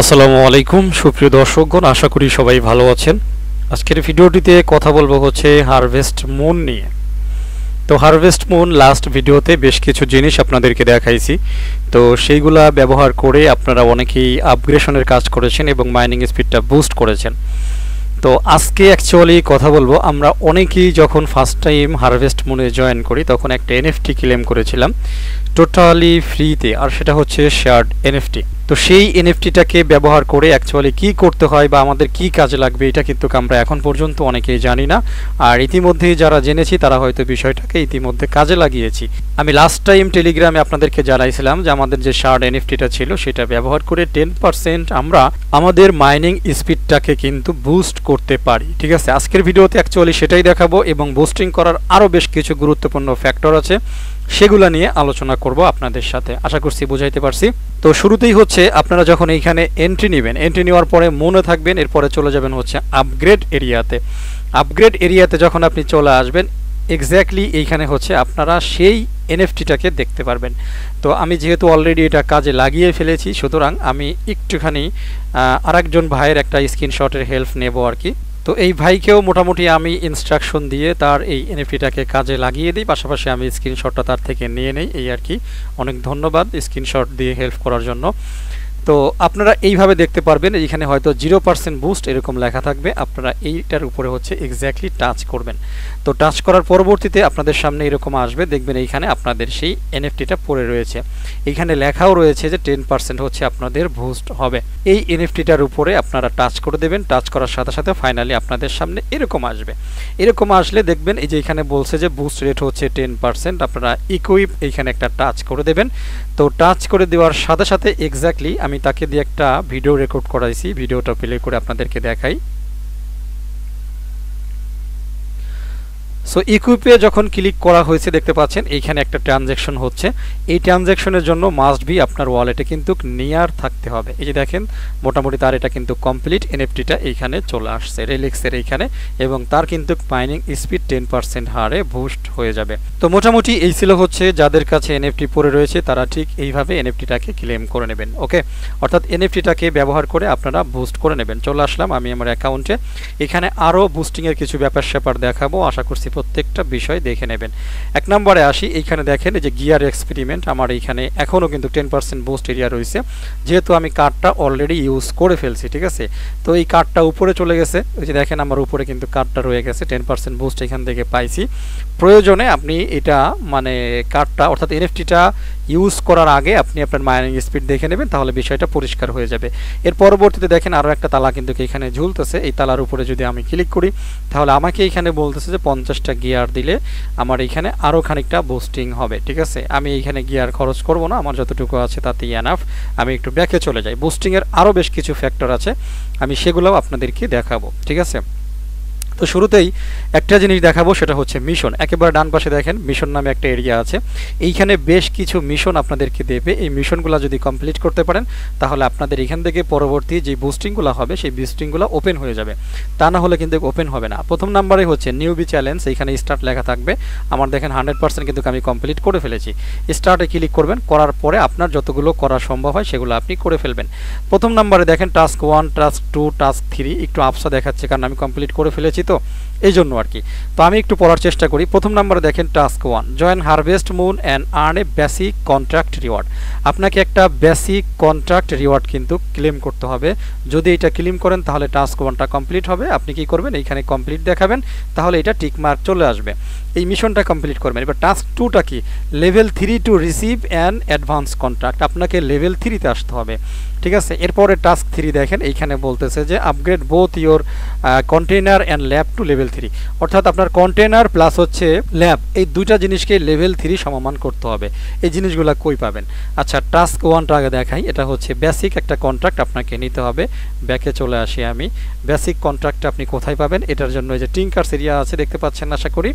আসসালামু আলাইকুম সুপ্রিয় দর্শকগণ, আশা করি সবাই ভালো আছেন। আজকের ভিডিওটিতে কথা বলবো হচ্ছে হারভেস্ট মুন নিয়ে। তো হারভেস্ট মুন লাস্ট ভিডিওতে বেশ কিছু জিনিস আপনাদেরকে দেখাইছি, তো সেইগুলা ব্যবহার করে আপনারা অনেকেই আপগ্রেডেশনের কাজ করেছেন এবং মাইনিং স্পিডটা বুস্ট করেছেন। তো আজকে অ্যাকচুয়ালি কথা বলবো, আমরা অনেকেই যখন ফার্স্ট টাইম হারভেস্ট মুনে জয়েন করি তখন একটা এনএফটি ক্লেম করেছিলাম টোটালি ফ্রিতে, আর সেটা হচ্ছে শেয়ার্ড এনএফটি। তো সেই এনএফটিটাকে ব্যবহার করে অ্যাকচুয়ালি কি করতে হয় বা আমাদের কি কাজে লাগবে এটা কিন্তু আমরা এখন পর্যন্ত অনেকেই জানি না। আর ইতিমধ্যেই যারা জেনেছি তারা হয়তো বিষয়টাকে ইতিমধ্যে কাজে লাগিয়েছি। আমি লাস্ট টাইম টেলিগ্রামে আপনাদেরকে জানাইছিলাম যে আমাদের যে শেয়ার্ড এনএফটিটা ছিল সেটা ব্যবহার করে 10% আমরা আমাদের মাইনিং স্পিডটাকে কিন্তু বুস্ট করতে পারি। ঠিক আছে, আজকের ভিডিওতে অ্যাকচুয়ালি সেটাই দেখাবো এবং বুস্টিং করার আরও বেশ কিছু গুরুত্বপূর্ণ ফ্যাক্টর আছে, সেগুলো নিয়ে আলোচনা করব আপনাদের সাথে। আশা করছি বুঝাইতে পারছি। তো শুরুতেই হচ্ছে আপনারা যখন এইখানে এন্ট্রি নেবেন, এন্ট্রি নেওয়ার পরে মনে থাকবেন, এরপরে চলে যাবেন হচ্ছে আপগ্রেড এরিয়াতে। আপগ্রেড এরিয়াতে যখন আপনি চলে আসবেন এক্স্যাক্টলি এইখানে হচ্ছে আপনারা সেই এনএফটিটাকে দেখতে পারবেন। তো আমি যেহেতু অলরেডি এটা কাজে লাগিয়ে ফেলেছি, সুতরাং আমি একটুখানি আরেকজন ভাইয়ের একটা স্ক্রিনশটের হেল্প নেব আর কি। তো এই ভাইকেও মোটামুটি আমি ইনস্ট্রাকশন দিয়ে তার এই এনএফটিটাকে কাজে লাগিয়ে দিই, পাশাপাশি আমি স্ক্রিনশটটা তার থেকে নিয়ে নেই, এই আর কি। অনেক ধন্যবাদ স্ক্রিনশট দিয়ে হেল্প করার জন্য। তো আপনারা এইভাবে দেখতে পারবেন, এইখানে হয়তো 0% বুস্ট এরকম লেখা থাকবে, আপনারা এইটার উপরে হচ্ছে এক্স্যাক্টলি টাচ করবেন। তো টাচ করার পরবর্তীতে আপনাদের সামনে এরকম আসবে, দেখবেন এইখানে আপনাদের সেই এনএফটিটা পড়ে রয়েছে। এইখানে লেখাও রয়েছে যে 10% হচ্ছে আপনাদের বুস্ট হবে। এই এনএফটিটার উপরে আপনারা টাচ করে দেবেন। টাচ করার সাথে সাথে ফাইনালি আপনাদের সামনে এরকম আসবে। এরকম আসলে দেখবেন এই যে এখানে বলছে যে বুস্ট রেট হচ্ছে 10%, আপনারা ইকুইপ এইখানে একটা টাচ করে দেবেন। তো টাচ করে দেওয়ার সাথে সাথে এক্স্যাক্টলি আমি তাকে দিয়ে একটা ভিডিও রেকর্ড করাইছি, ভিডিওটা প্লে করে আপনাদেরকে দেখাই। সো ইকুইপে যখন ক্লিক করা হয়েছে দেখতে পাচ্ছেন এইখানে একটা ট্রানজ্যাকশন হচ্ছে। এই ট্রানজ্যাকশনের জন্য মাস্ট বি আপনার ওয়ালেটে কিন্তু নিয়ার থাকতে হবে। এই যে দেখেন মোটামুটি তার এটা কিন্তু কমপ্লিট এনএফটিটা এইখানে চলে আসছে রিলিক্সের এইখানে, এবং তার কিন্তু মাইনিং স্পিড 10% হারে বুস্ট হয়ে যাবে। তো মোটামুটি এই ছিল হচ্ছে যাদের কাছে এনএফটি পড়ে রয়েছে তারা ঠিক এইভাবে এনএফটিটাকে ক্লেম করে নেবেন। ওকে, অর্থাৎ এনএফটিটাকে ব্যবহার করে আপনারা বুস্ট করে নেবেন। চলে আসলাম আমি আমার অ্যাকাউন্টে। এখানে আরও বুস্টিংয়ের কিছু ব্যাপার স্যাপার দেখাবো, আশা করছি প্রত্যেকটা বিষয় দেখে নেবেন। এক নম্বরে আসি, এইখানে দেখেন এই যে গিয়ার এক্সপেরিমেন্ট, আমার এইখানে এখনও কিন্তু 10% বুস্ট এরিয়া রয়েছে, যেহেতু আমি কার্ডটা অলরেডি ইউজ করে ফেলছি। ঠিক আছে, তো এই কার্ডটা উপরে চলে গেছে, ওই যে দেখেন আমার উপরে কিন্তু কার্ডটা রয়ে গেছে, 10% বুস্ট এখান থেকে পাইছি। প্রয়োজনে আপনি এটা মানে কার্ডটা অর্থাৎ এনএফটিটা ইউজ করার আগে আপনি আপনার মাইনিং স্পিড দেখে নেবেন, তাহলে বিষয়টা পরিষ্কার হয়ে যাবে। এর পরবর্তীতে দেখেন আরও একটা তালা কিন্তু এখানে ঝুলতেছে, এই তালার উপরে যদি আমি ক্লিক করি তাহলে আমাকে এইখানে বলতেছে যে 50টা গিয়ার দিলে আমার এইখানে আরও খানিকটা বুস্টিং হবে। ঠিক আছে, আমি এইখানে গিয়ার খরচ করব না, আমার যতটুকু আছে তাতেই এনাফ। আমি একটু ব্যাকে চলে যাই। বুস্টিংয়ের আরও বেশ কিছু ফ্যাক্টর আছে, আমি সেগুলোও আপনাদেরকে দেখাবো। ঠিক আছে, তো শুরুতেই একটা জিনিস দেখাবো, সেটা হচ্ছে মিশন। একেবারে ডান পাশে দেখেন মিশন নামে একটা এরিয়া আছে, এইখানে বেশ কিছু মিশন আপনাদেরকে দেবে। এই মিশনগুলো যদি কমপ্লিট করতে পারেন তাহলে আপনাদের এখান থেকে পরবর্তী যে বুস্টিংগুলো হবে সেই বুস্টিংগুলো ওপেন হয়ে যাবে, তা না হলে কিন্তু ওপেন হবে না। প্রথম নাম্বারে হচ্ছে নিউবি চ্যালেঞ্জ, এইখানে স্টার্ট লেখা থাকবে। আমার দেখেন 100% কিন্তু আমি কমপ্লিট করে ফেলেছি। স্টার্টে ক্লিক করবেন, করার পরে আপনার যতগুলো করা সম্ভব হয় সেগুলো আপনি করে ফেলবেন। প্রথম নাম্বারে দেখেন টাস্ক 1, টাস্ক 2, টাস্ক 3 একটু আপসা দেখাচ্ছে কারণ আমি কমপ্লিট করে ফেলেছি, তো এই জন্য আর কি। তো আমি একটু পড়ার চেষ্টা করি। প্রথম নাম্বারে দেখেন task 1, join harvest moon and earn A basic contract reward. আপনাকে একটা বেসিক কন্ট্রাক্ট রিওয়ার্ড কিন্তু ক্লেম করতে হবে। যদি এটা ক্লেম করেন তাহলে টাস্ক 1টা কমপ্লিট হবে। আপনি কি করবেন, এইখানে কমপ্লিট দেখাবেন, তাহলে এটা টিক মার্ক চলে আসবে। এই মিশনটা কমপ্লিট করবেন। এবার টাস্ক 2টা কি, level 3 to receive an advance contract, আপনাকে লেভেল 3তে আসতে হবে। ঠিক আছে, এরপরে টাস্ক 3 দেখেন এইখানে বলতেছে যে upgrade both your container and lab to level 3, অর্থাৎ আপনার কন্টেনার প্লাস হচ্ছে ল্যাব এই দুইটা জিনিসকে লেভেল 3 সমমান করতে হবে। এই জিনিসগুলো কই পাবেন? আচ্ছা, টাস্ক 1টা আগে দেখাই। এটা হচ্ছে বেসিক একটা কন্ট্রাক্ট আপনাকে নিতে হবে। ব্যাকে চলে আসি আমি। বেসিক কন্ট্রাক্টটা আপনি কোথায় পাবেন? এটার জন্য এই যে টিঙ্কার্স এরিয়া আছে দেখতে পাচ্ছেন আশা করি।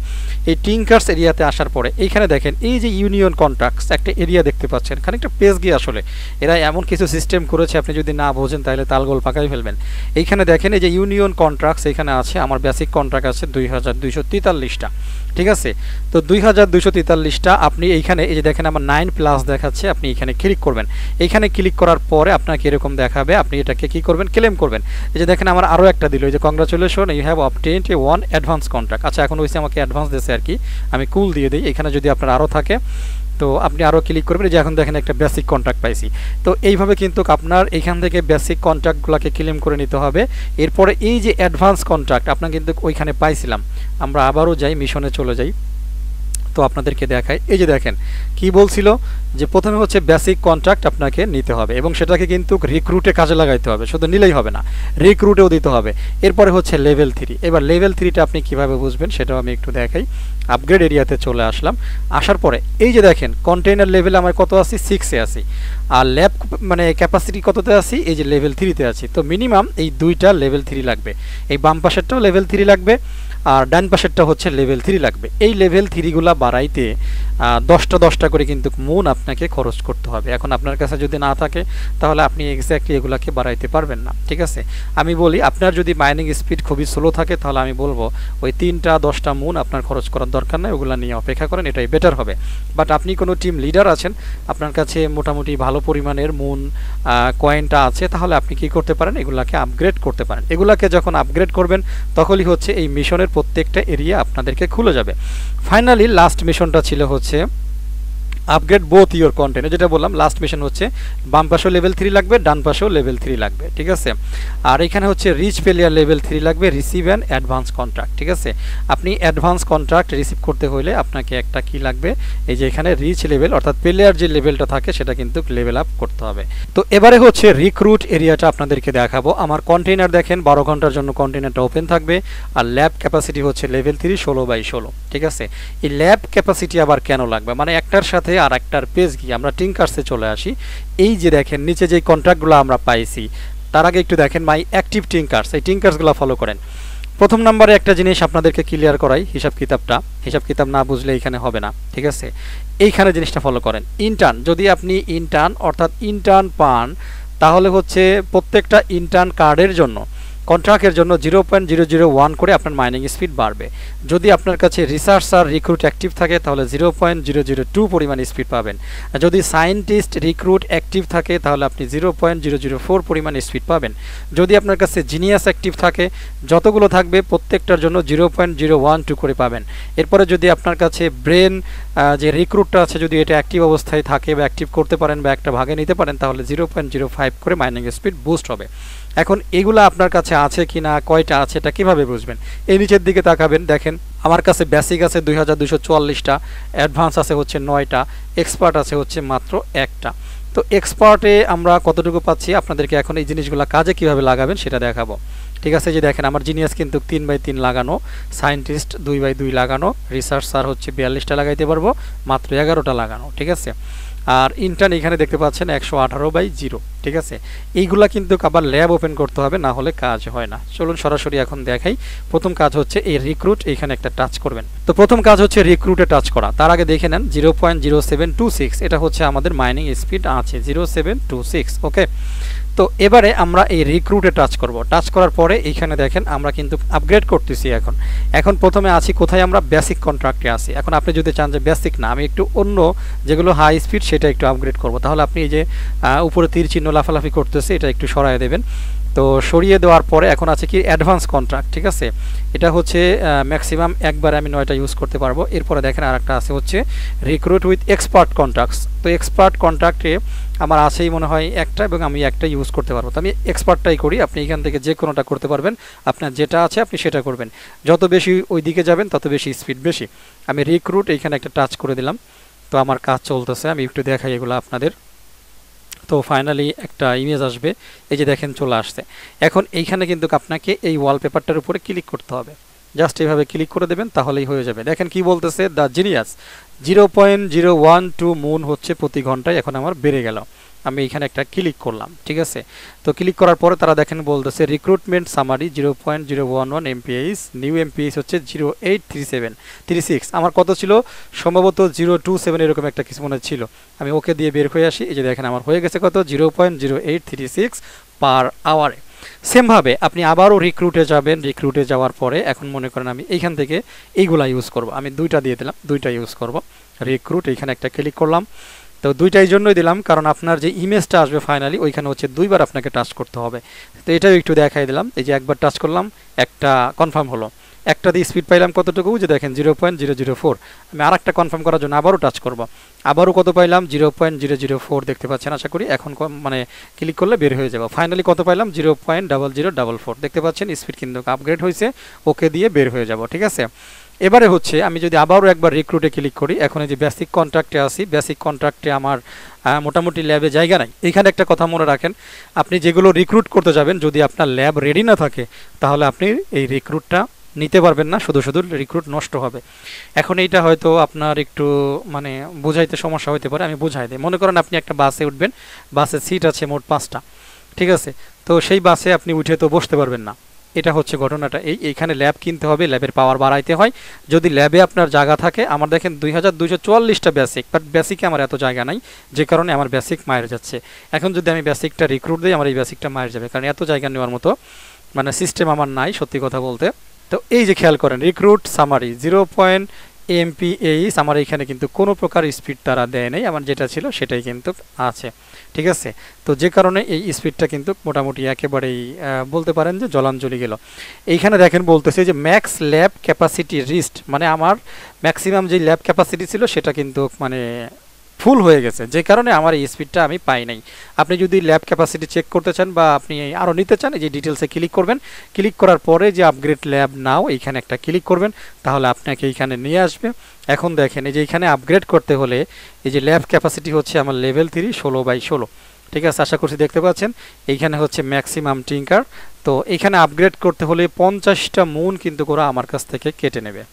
এই টিঙ্কার্স এরিয়াতে আসার পরে এইখানে দেখেন এই যে ইউনিয়ন কন্ট্রাক্টস একটা এরিয়া দেখতে পাচ্ছেন, খানিকটা পেজ গিয়ে আসলে এরা এমন কিছু সিস্টেম করেছি আপনি যদি না বোঝেন তাহলে তালগোল পাকাই ফেলবেন। এইখানে দেখেন এই যে ইউনিয়ন কন্ট্রাক্টস এখানে আছে, আমার বেসিক কন্ট্রাক্ট আছে 2243টা, ঠিক আছে। তো 2243টা আপনি এইখানে এই যে দেখেন আমার 9+ দেখাচ্ছে, আপনি এখানে ক্লিক করবেন। এইখানে ক্লিক করার পরে আপনাকে এরকম দেখাবে, আপনি এটাকে কি করবেন, ক্লেম করবেন। এই যে দেখেন আমার আরও একটা দিল, এই যে congratulation you have obtained a 1 advance contract. আচ্ছা এখন হয়েছে আমাকে অ্যাডভান্স দিয়েছে আর কি, আমি কুল দিয়ে দিই। এখানে যদি আপনার আরও থাকে তো আপনি আরও ক্লিক করবেন, যে এখন দেখেন একটা বেসিক কন্ট্রাক্ট পাইছি। তো এইভাবে কিন্তু আপনার এইখান থেকে বেসিক কন্ট্রাক্টগুলোকে ক্লেম করে নিতে হবে। এরপরে এই যে অ্যাডভান্স কন্ট্রাক্ট আপনার কিন্তু ওইখানে পাইছিলাম, আমরা আবারও যাই মিশনে চলে যাই, তো আপনাদেরকে দেখাই। এই যে দেখেন কি বলছিল যে প্রথমে হচ্ছে বেসিক কন্ট্রাক্ট আপনাকে নিতে হবে এবং সেটাকে কিন্তু রিক্রুটে কাজে লাগাইতে হবে, শুধু নিলেই হবে না, রিক্রুটেও দিতে হবে। এরপরে হচ্ছে লেভেল 3। এবার লেভেল 3টা আপনি কিভাবে বুঝবেন সেটাও আমি একটু দেখাই। আপগ্রেড এরিয়াতে চলে আসলাম, আসার পরে এই যে দেখেন কন্টেইনার লেভেল আমার কত আছি, 6-এ আছি, আর ল্যাব মানে ক্যাপাসিটি কততে আছি, এই যে লেভেল 3-তে আছি। তো মিনিমাম এই দুইটা লেভেল 3 লাগবে, এই বাম পাশেরটাও লেভেল 3 লাগবে আর ডান পাশেরটা হচ্ছে লেভেল 3 লাগবে। এই লেভেল 3গুলা বাড়াইতে 10টা করে কিন্তু মুন আপনাকে খরচ করতে হবে। এখন আপনার কাছে যদি না থাকে তাহলে আপনি এক্স্যাক্টলি এগুলাকে বাড়াইতে পারবেন না, ঠিক আছে। আমি বলি আপনার যদি মাইনিং স্পিড খুবই স্লো থাকে তাহলে আমি বলবো ওই 10টা মুন আপনার খরচ করার দরকার নাই, ওগুলা নিয়ে অপেক্ষা করেন, এটাই বেটার হবে। বাট আপনি কোনো টিম লিডার আছেন, আপনার কাছে মোটামুটি ভালো পরিমাণের মুন কয়েনটা আছে, তাহলে আপনি কি করতে পারেন, এগুলাকে আপগ্রেড করতে পারেন। এগুলাকে যখন আপগ্রেড করবেন তখনই হচ্ছে এই মিশনের প্রত্যেকটা এরিয়া আপনাদেরকে খুলে যাবে। ফাইনালি লাস্ট মিশনটা ছিল হচ্ছে আপগ্রেড বোথ ইওর কন্টেন্ট, যেটা বললাম লাস্ট মিশন হচ্ছে বাম পাশেও লেভেল 3 লাগবে, ডান পাশেও লেভেল 3 লাগবে, ঠিক আছে। আর এখানে হচ্ছে রিচ প্লেয়ার লেভেল 3 লাগবে, রিসিভ অ্যান অ্যাডভান্স কন্ট্রাক্ট, ঠিক আছে। আপনি অ্যাডভান্স কন্ট্রাক্ট রিসিভ করতে হলে আপনাকে একটা কি লাগবে, এই যে এখানে রিচ লেভেল অর্থাৎ প্লেয়ার যে লেভেলটা থাকে সেটা কিন্তু লেভেল আপ করতে হবে। তো এবারে হচ্ছে রিক্রুট এরিয়াটা আপনাদেরকে দেখাবো। আমার কন্টেইনার দেখেন 12 ঘন্টার জন্য কন্টেইনারটা ওপেন থাকবে, আর ল্যাব ক্যাপাসিটি হচ্ছে লেভেল 3 16/16, ঠিক আছে। এই ল্যাব ক্যাপাসিটি আবার কেন লাগবে, মানে একটার সাথে আর একটার পেজ গিয়ে আমরা টিঙ্কার্সে চলে আসি। এই যে দেখেন নিচে যে কন্ট্রাক্টগুলো আমরা পাইছি তার আগে একটু দেখেন মাই অ্যাক্টিভ টিঙ্কার্স, এই টিঙ্কার্সগুলো ফলো করেন। প্রথম নম্বরে একটা জিনিস আপনাদেরকে ক্লিয়ার করাই, হিসাব কিতাব না বুঝলে এখানে হবে না, ঠিক আছে। এইখানে জিনিসটা ফলো করেন। ইন্টার্ন, যদি আপনি ইন্টার্ন অর্থাৎ ইন্টার্ন পান তাহলে হচ্ছে প্রত্যেকটা ইন্টার্ন কার্ডের জন্য কন্ট্রাক্টের জন্য 0.001 করে আপনার মাইনিং স্পিড বাড়বে। যদি আপনার কাছে রিসার্চ আর রিক্রুট অ্যাক্টিভ থাকে তাহলে 0.002 পরিমাণ স্পিড পাবেন। যদি সায়েন্টিস্ট রিক্রুট অ্যাক্টিভ থাকে তাহলে আপনি 0.004 পরিমাণ স্পিড পাবেন। যদি আপনার কাছে জিনিয়াস অ্যাক্টিভ থাকে যতগুলো থাকবে প্রত্যেকটার জন্য 0.012 করে পাবেন। এরপরে যদি আপনার কাছে ব্রেন যে রিক্রুটটা আছে যদি এটা অ্যাক্টিভ অবস্থায় থাকে বা অ্যাক্টিভ করতে পারেন বা একটা ভাগে নিতে পারেন তাহলে 0.05 করে মাইনিং স্পিড বুস্ট হবে। এখন এগুলো আপনার কাছে আছে কি না, কয়টা আছে, এটা কীভাবে বুঝবেন? এই নিচের দিকে তাকাবেন, দেখেন আমার কাছে বেসিক আছে 2244টা, অ্যাডভান্স আছে হচ্ছে 9টা, এক্সপার্ট আছে হচ্ছে মাত্র 1টা। তো এক্সপার্টে আমরা কতটুকু পাচ্ছি আপনাদেরকে এখন এই জিনিসগুলো কাজে কিভাবে লাগাবেন সেটা দেখাবো, ঠিক আছে। যে দেখেন আমার জিনিয়াস কিন্তু 3/3 লাগানো, সায়েন্টিস্ট 2/2 লাগানো, রিসার্চার হচ্ছে 42টা লাগাইতে পারবো, মাত্র 11টা লাগানো, ঠিক আছে। আর ইন্টার্ন এখানে দেখতে পাচ্ছেন 118/0, ঠিক আছে। এইগুলা কিন্তু আবার ল্যাব ওপেন করতে হবে, না হলে কাজ হয় না। চলুন সরাসরি এখন দেখাই। প্রথম কাজ হচ্ছে এই রিক্রুট, এখানে একটা টাচ করবেন। তো প্রথম কাজ হচ্ছে রিক্রুটে টাচ করা। তার আগে দেখে নেন 0.0726, এটা হচ্ছে আমাদের মাইনিং স্পিড আছে 0726, ওকে। তো এবারে আমরা এই রিক্রুটে টাচ করব। টাচ করার পরে এইখানে দেখেন আমরা কিন্তু আপগ্রেড করতেছি। এখন প্রথমে আছি কোথায়, আমরা বেসিক কন্ট্রাক্টে আছি। এখন আপনি যদি চান যে বেসিক না, আমি একটু অন্য যেগুলো হাই স্পিড সেটা একটু আপগ্রেড করব, তাহলে আপনি এই যে উপরে তীর চিহ্ন লাফালাফি করতেছে এটা একটু সরায় দেবেন। তো সরিয়ে দেওয়ার পরে এখন আছে কি অ্যাডভান্স কন্ট্রাক্ট, ঠিক আছে। এটা হচ্ছে ম্যাক্সিমাম একবারে আমি 9টা ইউজ করতে পারবো। এরপরে দেখেন আর একটা আছে হচ্ছে রিক্রুট উইথ এক্সপার্ট কন্ট্রাক্টস। তো এক্সপার্ট কন্ট্রাক্টে আমার আছেই মনে হয় একটা, এবং আমি একটা ইউজ করতে পারবো। তো আমি এক্সপার্টটাই করি, আপনি এখান থেকে যে কোনোটা করতে পারবেন, আপনার যেটা আছে আপনি সেটা করবেন। যত বেশি ওই দিকে যাবেন তত বেশি স্পিড বেশি। আমি রিক্রুট এইখানে একটা টাচ করে দিলাম। তো আমার কাজ চলতেছে, আমি একটু দেখাই এগুলো আপনাদের। তো ফাইনালি একটা ইমেজ আসবে, এই যে দেখেন চলে আসছে। এখন এইখানে কিন্তু আপনাকে এই ওয়ালপেপারটার উপরে ক্লিক করতে হবে, জাস্ট এইভাবে ক্লিক করে দেবেন তাহলেই হয়ে যাবে। দেখেন কি বলতেছে, দ্য জিনিয়াস 0.012 মুন হচ্ছে প্রতি ঘন্টায় এখন আমার বেড়ে গেল, আমি এখানে একটা ক্লিক করলাম, ঠিক আছে। তো ক্লিক করার পরে তারা দেখেন বলতেছে recruitment summary 0.011 MPH, new MPH হচ্ছে 083736। আমার কত ছিল সম্ভবত 027 এরকম একটা কিছু মনে ছিল। আমি ওকে দিয়ে বের হয়ে আসি, এই যে দেখেন আমার হয়ে গেছে কত 0.0836 পার আওয়ারে। সেমভাবে আপনি আবারও রিক্রুটে যাবেন, রিক্রুটে যাওয়ার পরে এখন মনে করেন আমি এইখান থেকে এইগুলা ইউজ করব, আমি দুইটা দিয়ে দিলাম, দুইটা ইউজ করব। রিক্রুট এইখানে একটা ক্লিক করলাম, তো দুইটাই জন্যই দিলাম কারণ আপনার যে ইমেজটা আসবে ফাইনালি ওইখানে হচ্ছে দুইবার আপনাকে টাচ করতে হবে। তো এটাও একটু দেখাই দিলাম, এই যে একবার টাচ করলাম একটা কনফার্ম হলো, একটা দিয়ে স্পিড পাইলাম কতটুকু যে দেখেন 0.004। আমি আর একটা কনফার্ম করার জন্য আবারও টাচ করব, আবারও কত পাইলাম 0.004 দেখতে পাচ্ছেন আশা করি। এখন মানে ক্লিক করলে বের হয়ে যাবে। ফাইনালি কত পাইলাম 0.0044 দেখতে পাচ্ছেন, স্পিড কিন্তু আপগ্রেড হয়েছে, ওকে দিয়ে বের হয়ে যাব, ঠিক আছে। এবারে হচ্ছে আমি যদি আবারও একবার রিক্রুটে ক্লিক করি, এখন এই যে বেসিক কন্ট্রাক্টে আসি, বেসিক কন্ট্রাক্টে আমার মোটামুটি ল্যাবে জায়গা নাই। এখানে একটা কথা মনে রাখেন, আপনি যেগুলো রিক্রুট করতে যাবেন যদি আপনার ল্যাব রেডি না থাকে তাহলে আপনি এই রিক্রুটটা নিতে পারবেন না, শুধু শুধু রিক্রুট নষ্ট হবে। এখন এইটা হয়তো আপনার একটু মানে বোঝাইতে সমস্যা হতে পারে, আমি বোঝাই দিই। মনে করেন আপনি একটা বাসে উঠবেন, বাসের সিট আছে মোট 5টা, ঠিক আছে। তো সেই বাসে আপনি উঠে তো বসতে পারবেন না, এটা হচ্ছে ঘটনাটা। এইখানে ল্যাব কিনতে হবে, ল্যাবের পাওয়ার বাড়াইতে হয়। যদি ল্যাবে আপনার জায়গা থাকে, আমার দেখেন 2244টা বেসিক, বাট বেসিকে আমার এত জায়গা নাই, যে কারণে আমার বেসিক মায়ের যাচ্ছে। এখন যদি আমি বেসিকটা রিক্রুট দিই, আমার এই বেসিকটা মায়ের যাবে, কারণ এত জায়গা নেওয়ার মতো মানে সিস্টেম আমার নাই সত্যি কথা বলতে। তো এই যে খেয়াল করেন রিক্রুট সামারি 0.MPH, আমার এখানে কিন্তু কোনো প্রকার স্পিড তারা দেয় নাই, আমার যেটা ছিল সেটাই কিন্তু আছে, ঠিক আছে। তো যে কারণে এই স্পিডটা কিন্তু মোটামুটি একেবারেই বলতে পারেন যে জলাঞ্জলি গেল। এইখানে দেখেন বলতেছে যে ম্যাক্স ল্যাব ক্যাপাসিটি রিস্ট, মানে আমার ম্যাক্সিমাম যে ল্যাব ক্যাপাসিটি ছিল সেটা কিন্তু মানে ফুল হয়ে গেছে, যে কারণে আমার এই স্পিডটা আমি পাই নাই। আপনি যদি ল্যাব ক্যাপাসিটি চেক করতে চান বা আপনি আরও নিতে চান, এই যে ডিটেলসে ক্লিক করবেন, ক্লিক করার পরে যে আপগ্রেড ল্যাব নাও এইখানে একটা ক্লিক করবেন, তাহলে আপনাকে এইখানে নিয়ে আসবে। এখন দেখেন এই যে এইখানে আপগ্রেড করতে হলে এই যে ল্যাব ক্যাপাসিটি হচ্ছে আমার লেভেল 3 16/16, ঠিক আছে। আশা করছি দেখতে পাচ্ছেন এইখানে হচ্ছে ম্যাক্সিমাম টিঙ্কার। তো এইখানে আপগ্রেড করতে হলে 50টা মুন কিন্তু ওরা আমার কাছ থেকে কেটে নেবে।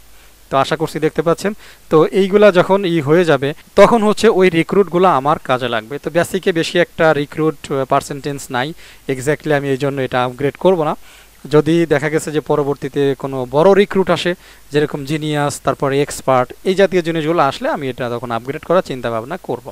তো আশা করছি দেখতে পাচ্ছেন। তো এইগুলা যখন হয়ে যাবে তখন হচ্ছে ওই রিক্রুটগুলো আমার কাজে লাগবে। তো বেসিকে বেশি একটা রিক্রুট পার্সেন্টেজ নাই, এক্স্যাক্টলি আমি এই জন্য এটা আপগ্রেড করব না। যদি দেখা গেছে যে পরবর্তীতে কোনো বড় রিক্রুট আসে যেরকম জিনিয়াস, তারপরে এক্সপার্ট, এই জাতীয় জিনিসগুলো আসলে আমি এটা তখন আপগ্রেড করার চিন্তা ভাবনা করব।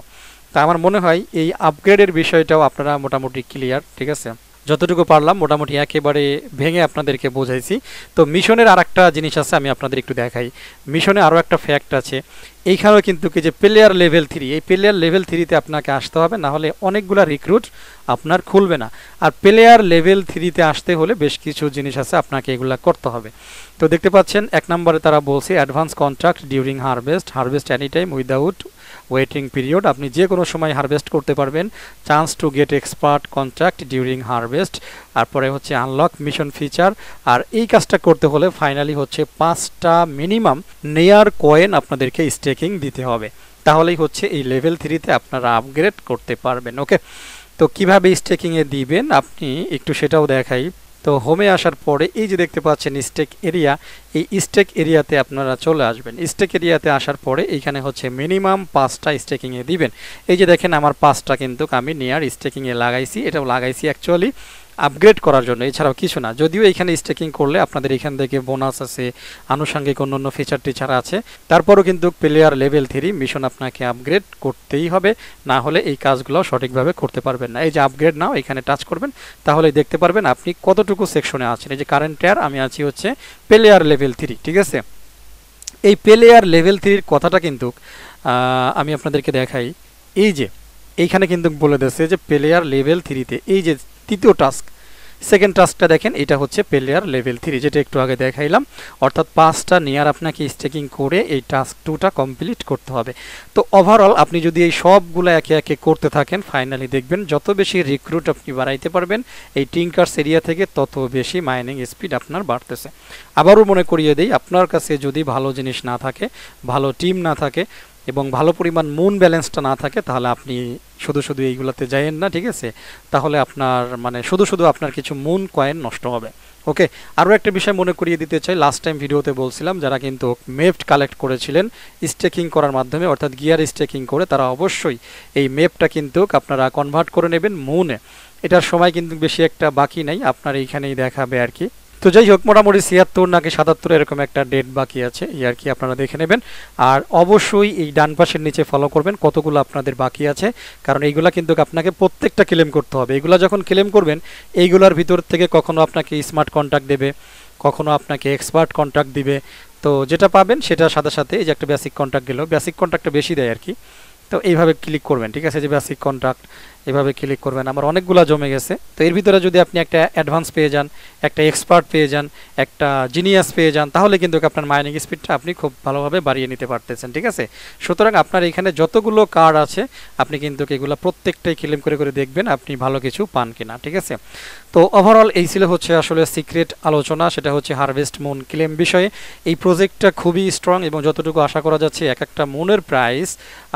তা আমার মনে হয় এই আপগ্রেডের বিষয়টাও আপনারা মোটামুটি ক্লিয়ার, ঠিক আছে। যতটুকু পারলাম মোটামুটি একেবারে ভেঙে আপনাদেরকে বোঝাইছি। তো মিশনের আর একটা জিনিস আছে, আমি আপনাদের একটু দেখাই। মিশনে আরও একটা ফ্যাক্ট আছে, এইখানেও কিন্তু কি যে প্লেয়ার লেভেল 3, এই প্লেয়ার লেভেল 3তে আপনাকে আসতে হবে, না হলে অনেকগুলা রিক্রুট আপনার খুলবে না। আর প্লেয়ার লেভেল 3তে আসতে হলে বেশ কিছু জিনিস আছে, আপনাকে এগুলা করতে হবে। তো দেখতে পাচ্ছেন 1 নম্বরে তারা বলছে advance contract during harvest any time without waiting period, আপনি যে কোনো সময় হারভেস্ট করতে পারবেন। Chance to get expert contract during harvest, তারপরে হচ্ছে আনলক মিশন ফিচার। আর এই কাজটা করতে হলে ফাইনালি হচ্ছে 5টা মিনিমাম নেয়ার কয়েন আপনাদেরকে স্টেকিং দিতে হবে, তাহলেই হচ্ছে এই লেভেল 3তে আপনারা আপগ্রেড করতে পারবেন। ওকে, তো কিভাবে স্টেকিংয়ে দিবেন আপনি একটু সেটাও দেখাই। তো হোমে আসার পরে এই যে দেখতে পাচ্ছেন স্টেক এরিয়া, এই স্টেক এরিয়াতে আপনারা চলে আসবেন। স্টেক এরিয়াতে আসার পরে এইখানে হচ্ছে মিনিমাম 5টা স্টেকিংয়ে দিবেন। এই যে দেখেন আমার 5টা কিন্তু আমি নিয়ার স্টেকিংয়ে লাগাইছি, এটাও লাগাইছি অ্যাকচুয়ালি আপগ্রেড করার জন্য, এছাড়াও কিছু না। যদিও এখানে স্টেকিং করলে আপনাদের এখান থেকে বোনাস আছে, আনুষঙ্গিক অন্যান্য ফিচার টিচার আছে, তারপরও কিন্তু প্লেয়ার লেভেল 3 মিশন আপনাকে আপগ্রেড করতেই হবে, না হলে এই কাজগুলো সঠিকভাবে করতে পারবেন না। এই যে আপগ্রেড নাও এখানে টাচ করবেন, তাহলেই দেখতে পারবেন আপনি কতটুকু সেকশনে আছেন। এই যে কারেন্ট ইয়ার আমি আছি হচ্ছে প্লেয়ার লেভেল 3, ঠিক আছে। এই প্লেয়ার লেভেল 3-র কথাটা কিন্তু আমি আপনাদেরকে দেখাই। এই যে এইখানে কিন্তু বলে দিচ্ছে যে প্লেয়ার লেভেল 3-তে এই যে তৃতীয় টাস্ক, সেকেন্ড টাস্কটা দেখেন, এটা হচ্ছে প্লেয়ার লেভেল 3, যেটা একটু আগে দেখাইলাম। অর্থাৎ 5টা নিয়ার আপনাকে স্টেকিং করে এই টাস্ক 2টা কমপ্লিট করতে হবে। তো ওভারঅল আপনি যদি এই সবগুলো একে একে করতে থাকেন, ফাইনালি দেখবেন যত বেশি রিক্রুট আপনি বাড়াইতে পারবেন এই টিঙ্কার্স এরিয়া থেকে, তত বেশি মাইনিং স্পিড আপনার বাড়তেছে। আবারও মনে করিয়ে দেই, আপনার কাছে যদি ভালো জিনিস না থাকে, ভালো টিম না থাকে, এবং ভালো পরিমাণ মুন ব্যালেন্সটা না থাকে তাহলে আপনি শুধু শুধু এইগুলাতে যাইয়েন না, ঠিক আছে? তাহলে আপনার মানে শুধু শুধু আপনার কিছু মুন কয়েন নষ্ট হবে। ওকে, আরও একটা বিষয় মনে করিয়ে দিতে চাই, লাস্ট টাইম ভিডিওতে বলছিলাম যারা কিন্তু মেপড কালেক্ট করেছিলেন স্টেকিং করার মাধ্যমে অর্থাৎ গিয়ার স্টেকিং করে, তারা অবশ্যই এই মেপটা কিন্তু আপনারা কনভার্ট করে নেবেন মুনে। এটার সময় কিন্তু বেশি একটা বাকি নাই, আপনার এইখানেই দেখাবে আর কি। তো যাই হোক, মোটামুটি ৭৬ নাকি ৭৭ এরকম একটা ডেট বাকি আছে এই আর কি, আপনারা দেখে নেবেন। আর অবশ্যই এই ডান পাশের নিচে ফলো করবেন কতগুলো আপনাদের বাকি আছে, কারণ এইগুলা কিন্তু আপনাকে প্রত্যেকটা ক্লেম করতে হবে। এইগুলা যখন ক্লেম করবেন এইগুলার ভিতর থেকে কখনো আপনাকে স্মার্ট কন্ট্রাক্ট দেবে, কখনো আপনাকে এক্সপার্ট কন্ট্রাক্ট দিবে। তো যেটা পাবেন সেটার সাথে সাথে এই যে একটা বেসিক কন্ট্রাক্ট গেল, বেসিক কন্ট্রাক্টটা বেশি দেয় আর কি। তো এইভাবে ক্লিক করবেন, ঠিক আছে, যে বেসিক কন্ট্রাক্ট এভাবে ক্লিক করবেন। আমার অনেকগুলো জমে গেছে। তো এর ভিতরে যদি আপনি একটা অ্যাডভান্স পেয়ে যান, একটা এক্সপার্ট পেয়ে যান, একটা জিনিয়াস পেয়ে যান, তাহলে কিন্তু আপনার মাইনিং স্পিডটা আপনি খুব ভালোভাবে বাড়িয়ে নিতে পারতেছেন, ঠিক আছে। সুতরাং আপনার এখানে যতগুলো কার্ড আছে আপনি কিন্তু এগুলো প্রত্যেকটাই ক্লেম করে করে দেখবেন আপনি ভালো কিছু পান কিনা, ঠিক আছে। তো ওভারঅল এই ছিল হচ্ছে আসলে সিক্রেট আলোচনা, সেটা হচ্ছে হারভেস্ট মুন ক্লেম বিষয়ে। এই প্রজেক্টটা খুবই স্ট্রং এবং যতটুকু আশা করা যাচ্ছে এক একটা মুনের প্রাইস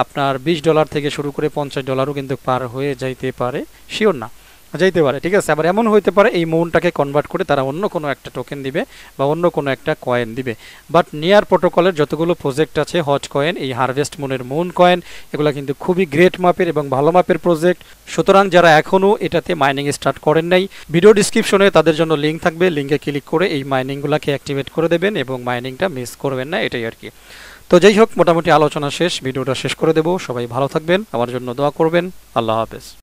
আপনার $20 থেকে শুরু করে $50ও কিন্তু পার হয়ে যাইতে পারে, শিওর না, যাইতে পারে, ঠিক আছে। আবার এমন হইতে পারে এই মুনটাকে কনভার্ট করে তারা অন্য কোনো একটা টোকেন দিবে বা অন্য কোনো একটা কয়েন দিবে। বাট নিয়ার প্রোটোকলের যতগুলো প্রজেক্ট আছে, হজ কয়েন, এই হারভেস্ট মুনের মুন কয়েন, এগুলো কিন্তু খুবই গ্রেট মাপের এবং ভালো মাপের প্রজেক্ট। সুতরাং যারা এখনও এটাতে মাইনিং স্টার্ট করেন নাই, ভিডিও ডিসক্রিপশনে তাদের জন্য লিঙ্ক থাকবে, লিঙ্কে ক্লিক করে এই মাইনিংগুলোকে অ্যাক্টিভেট করে দেবেন এবং মাইনিংটা মিস করবেন না, এটাই আর কি। তো যাই হোক, মোটামুটি আলোচনা শেষ, ভিডিওটা শেষ করে দেব। সবাই ভালো থাকবেন, আমার জন্য দোয়া করবেন। আল্লাহ হাফেজ।